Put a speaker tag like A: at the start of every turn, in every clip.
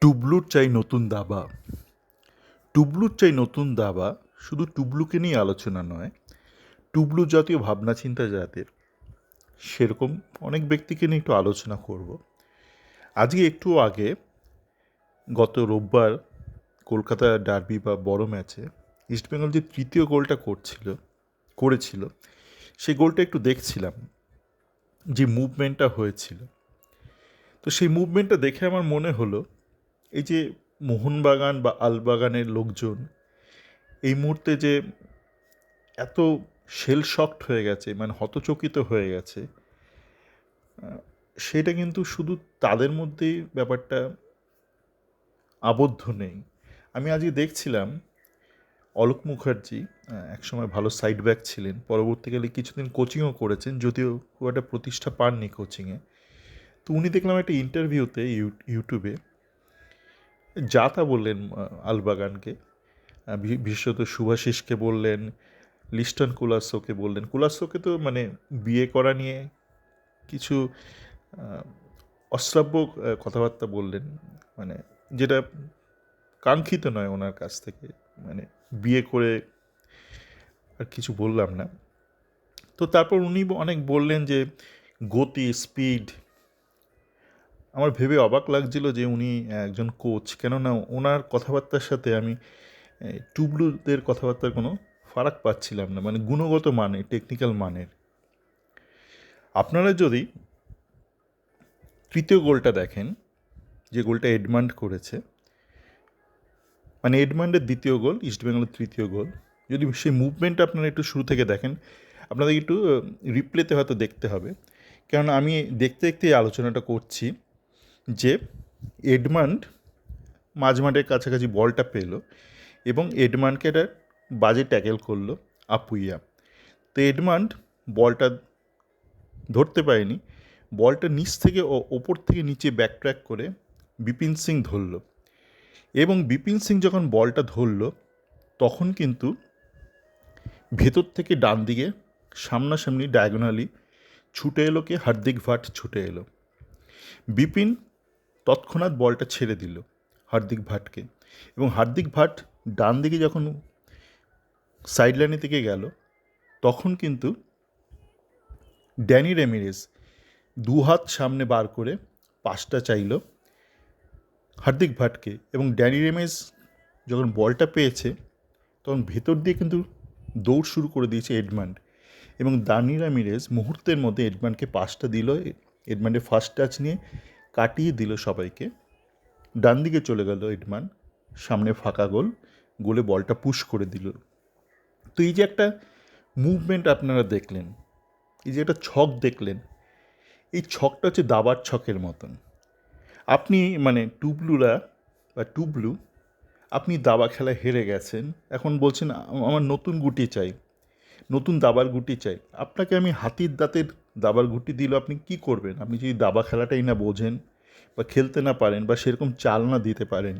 A: টুবলুর চাই নতুন দাবা। টুবলুর চাই নতুন দাবা শুধু টুবলুকে নিয়ে আলোচনা নয়, টুবলু জাতীয় ভাবনা চিন্তা যাদের সেরকম অনেক ব্যক্তিকে নিয়ে একটু আলোচনা করব। আজকে একটু আগে গত রোববার কলকাতা ডার্বি বা বড় ম্যাচে ইস্টবেঙ্গল যে তৃতীয় গোলটা করেছিল সেই গোলটা একটু দেখছিলাম, যে মুভমেন্টটা হয়েছিল। তো সেই মুভমেন্টটা দেখে আমার মনে হলো এই যে মোহনবাগান বা আলবাগানের লোকজন এই মুহূর্তে যে এত শেল শকড হয়ে গেছে, মানে হতচকিত হয়ে গেছে, সেটা কিন্তু শুধু তাদের মধ্যেই ব্যাপারটা আবদ্ধ নেই। আমি আজকে দেখছিলাম অলোক মুখার্জি একসময় ভালো সাইড ব্যাক ছিলেন, পরবর্তীকালে কিছুদিন কোচিংও করেছেন, যদিও খুব একটা প্রতিষ্ঠা পাননি কোচিংয়ে। তো উনি দেখলাম একটা ইন্টারভিউতে ইউটিউবে যা তা বললেন আলবাগানকে, বিশেষত শুভাশিসকে বললেন, লিস্টন কুলাসোকে বললেন। কুলাসোকে তো মানে বিয়ে করা নিয়ে কিছু অশ্রাব্য কথাবার্তা বললেন, মানে যেটা কাঙ্ক্ষিত নয় ওনার কাছ থেকে। মানে বিয়ে করে আর কিছু বললাম না। তো তারপর উনি অনেক বললেন যে গতি, স্পিড। আমার ভেবে অবাক লাগছিল যে উনি একজন কোচ, কেননা ওনার কথাবার্তার সাথে আমি টুবলুদের কথাবার্তার কোনো ফারাক পাচ্ছিলাম না, মানে গুণগত মানে, টেকনিক্যাল মানের। আপনারা যদি তৃতীয় গোলটা দেখেন, যে গোলটা এডমান্ড করেছে, মানে এডমান্ডের দ্বিতীয় গোল, ইস্টবেঙ্গলের তৃতীয় গোল, যদি সেই মুভমেন্টটা আপনারা একটু শুরু থেকে দেখেন, আপনাদের একটু রিপ্লেতে হয়তো দেখতে হবে, কারণ আমি দেখতে দেখতে এই আলোচনাটা করছি যে এডমান্ড মাঝমাঠের কাছাকাছি বলটা পেল এবং এডমান্ডকে একটা বাজে ট্যাকেল করলো আপুইয়া। তো এডমান্ড বলটা ধরতে পারেনি, বলটা নিচ থেকে ওপর থেকে নিচে ব্যাকট্র্যাক করে বিপিন সিং ধরল, এবং বিপিন সিং যখন বলটা ধরল তখন কিন্তু ভেতর থেকে ডান দিকে সামনাসামনি ডায়াগোনালি ছুটে এলো কে, হার্দিক ভাট ছুটে এলো। বিপিন তৎক্ষণাৎ বলটা ছেড়ে দিল হার্দিক ভাটকে, এবং হার্দিক ভাট ডান দিকে যখন সাইড লাইনের দিকে গেল তখন কিন্তু ড্যানি রেমিরেজ দু হাত সামনে বার করে পাসটা চাইল হার্দিক ভাটকে, এবং ড্যানি রেমিরেজ যখন বলটা পেয়েছে তখন ভেতর দিয়ে কিন্তু দৌড় শুরু করে দিয়েছে এডমান্ড, এবং ড্যানি রেমিরেজ মুহূর্তের মধ্যে এডমান্ডকে পাসটা দিল। এডমান্ডের ফার্স্ট টাচ নিয়ে কাটিয়ে দিল সবাইকে, ডান দিকে চলে গেল এডমান্ড, সামনে ফাঁকা গোল, গোলে বলটা পুশ করে দিল। তো এই যে একটা মুভমেন্ট আপনারা দেখলেন, এই যে একটা ছক দেখলেন, এই ছকটা হচ্ছে দাবার ছকের মতন। আপনি মানে টুবলু, আপনি দাবা খেলায় হেরে গেছেন, এখন বলছেন আমার নতুন গুটি চাই, নতুন দাবার গুটি চাই। আপনাকে আমি হাতির দাঁতের দাবার গুটি দিল, আপনি কি করবেন? আপনি যদি দাবা খেলাটাই না বোঝেন বা খেলতে না পারেন বা সেরকম চাল না দিতে পারেন,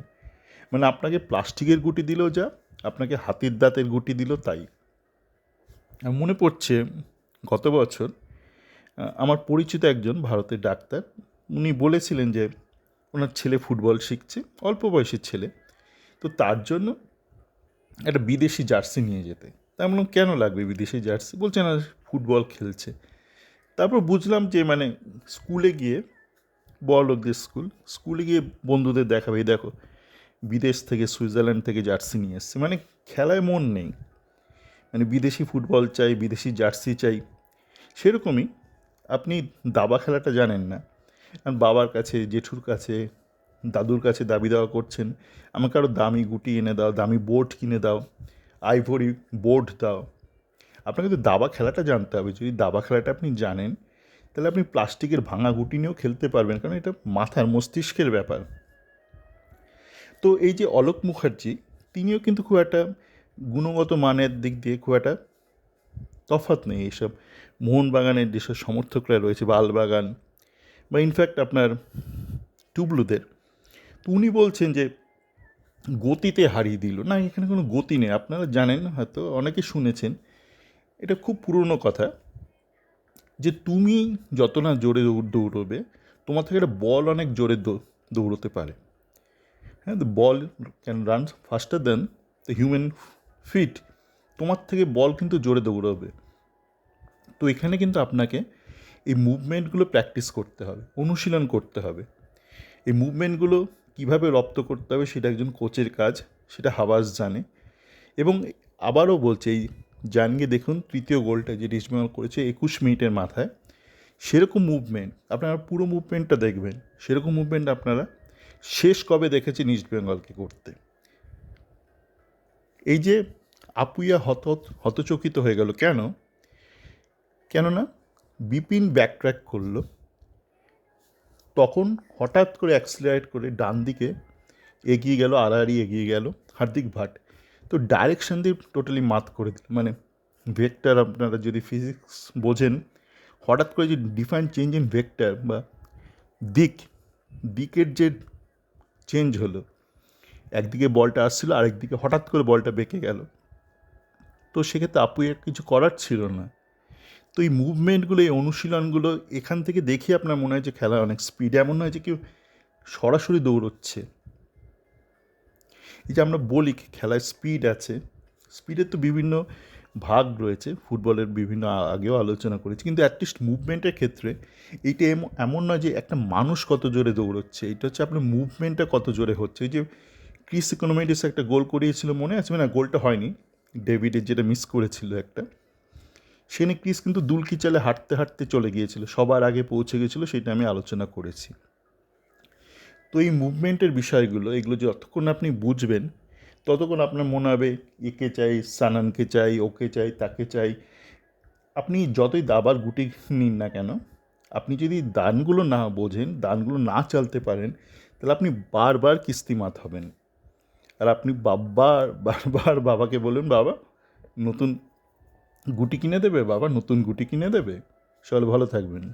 A: মানে আপনাকে প্লাস্টিকের গুটি দিলেও যা, আপনাকে হাতির দাঁতের গুটি দিল তাই। মনে পড়ছে গত বছর আমার পরিচিত একজন ভারতের ডাক্তার, উনি বলেছিলেন যে ওনার ছেলে ফুটবল শিখছে, অল্প বয়সের ছেলে, তো তার জন্য একটা বিদেশি জার্সি নিয়ে যেতে। তাই বললাম কেন লাগবে বিদেশি জার্সি? বলছে না, ফুটবল খেলছে। তারপর বুঝলাম যে মানে স্কুলে গিয়ে, বড় লোকদের স্কুলে গিয়ে বন্ধুদের দেখাবে, এই দেখো বিদেশ থেকে, সুইজারল্যান্ড থেকে জার্সি নিয়ে এসছে, মানে খেলায় মন নেই, মানে বিদেশি ফুটবল চাই, বিদেশি জার্সি চাই। সেরকমই আপনি দাবা খেলাটা জানেন না, কারণ বাবার কাছে, জেঠুর কাছে, দাদুর কাছে দাবি দেওয়া করছেন, আমাকে আরও দামি গুটি এনে দাও, দামি বোর্ড কিনে দাও, আইভরি বোর্ড দাও। আপনাকে তো দাবা খেলাটা জানতে হবে। যদি দাবা খেলাটা আপনি জানেন তাহলে আপনি প্লাস্টিকের ভাঙা গুটি নিয়েও খেলতে পারবেন, কারণ এটা মাথার মস্তিষ্কের ব্যাপার। তো এই যে অলোক মুখার্জি, তিনিও কিন্তু খুব একটা গুণগত মানের দিক দিয়ে খুব একটা তফাৎ নেই এইসব মোহনবাগানের যেসব সমর্থকরা রয়েছে, বা আলবাগান, বা ইনফ্যাক্ট আপনার টুবলুদের। তো উনি বলছেন যে গতিতে হারিয়ে দিল না, এখানে কোনো গতি নেই। আপনারা জানেন, হয়তো অনেকে শুনেছেন, এটা খুব পুরনো কথা, যে তুমি যত না জোরে দৌড়বে, তোমার থেকে একটা বল অনেক জোরে দৌড়তে পারে। হ্যাঁ, the ball can run faster than the human feet. তোমার থেকে বল কিন্তু জোরে দৌড়াবে। তো এখানে কিন্তু আপনাকে এই মুভমেন্টগুলো প্র্যাকটিস করতে হবে, অনুশীলন করতে হবে। এই মুভমেন্টগুলো কীভাবে রপ্ত করতে হবে সেটা একজন কোচের কাজ, সেটা হাবাস জানে। এবং আবারও বলছে, এই জানিয়ে দেখুন তৃতীয় গোলটা যে ইস্ট বেঙ্গল করেছে 21 মিনিটের মাথায়, সেরকম মুভমেন্ট আপনারা পুরো মুভমেন্টটা দেখবেন, সেরকম মুভমেন্ট আপনারা শেষ কবে দেখেছেন ইস্ট বেঙ্গলকে করতে। এই যে আপুইয়া হতচকিত হয়ে গেল কেন? কেননা বিপিন ব্যাকট্র্যাক করলো, তখন হঠাৎ করে অ্যাক্সিলারেট করে ডান দিকে এগিয়ে গেল, আড়াআড়ি এগিয়ে গেল হার্দিক ভাট। তো ডাইরেকশন দিয়ে টোটালি মাত করে দিল। মানে ভেক্টর, আপনারা যদি ফিজিক্স বোঝেন, হঠাৎ করে যে ডিফাইন চেঞ্জ ইন ভেক্টর বা দিকের যে চেঞ্জ হলো, একদিকে বলটা আসছিল, আরেকদিকে হঠাৎ করে বলটা বেঁকে গেল, তো সেক্ষেত্রে আপুইয়ের কিছু করার ছিল না। তো এই মুভমেন্টগুলো, এই অনুশীলনগুলো এখান থেকে দেখে আপনার মনে হয় যে খেলা অনেক স্পিড, এমন নয় যে কেউ সরাসরি দৌড়চ্ছে। এই যে আমরা বলি খেলায় স্পিড আছে, স্পিডের তো বিভিন্ন ভাগ রয়েছে, ফুটবলের বিভিন্ন আগেও আলোচনা করেছি, কিন্তু অ্যাটলিস্ট মুভমেন্টের ক্ষেত্রে এইটা এমন নয় যে একটা মানুষ কত জোরে দৌড়চ্ছে, এটা হচ্ছে আপনার মুভমেন্টটা কত জোরে হচ্ছে। এই যে ক্রিস ইকোনমিডিস একটা গোল করিয়েছিল, মনে আছে না? গোলটা হয়নি, ডেভিডের যেটা মিস করেছিল একটা, সেখানে ক্রিস কিন্তু দুলকি চালে হাঁটতে হাঁটতে চলে গিয়েছিল, সবার আগে পৌঁছে গেছিলো, সেটা আমি আলোচনা করেছি। তো এই মুভমেন্টের বিষয়গুলো, এগুলো যতক্ষণ আপনি বুঝবেন ততক্ষণ আপনার মনে হবে একে চাই, সানানকে চাই, ওকে চাই, তাকে চাই। আপনি যতই দাবার গুটি নিন না কেন, আপনি যদি দানগুলো না বোঝেন, দানগুলো না চালতে পারেন, তাহলে আপনি বারবার কিস্তিমাত হবেন। আর আপনি বারবার বাবাকে বলুন, বাবা নতুন গুটি কিনে দেবে, বাবা নতুন গুটি কিনে দেবে। সবাই ভালো থাকবেন।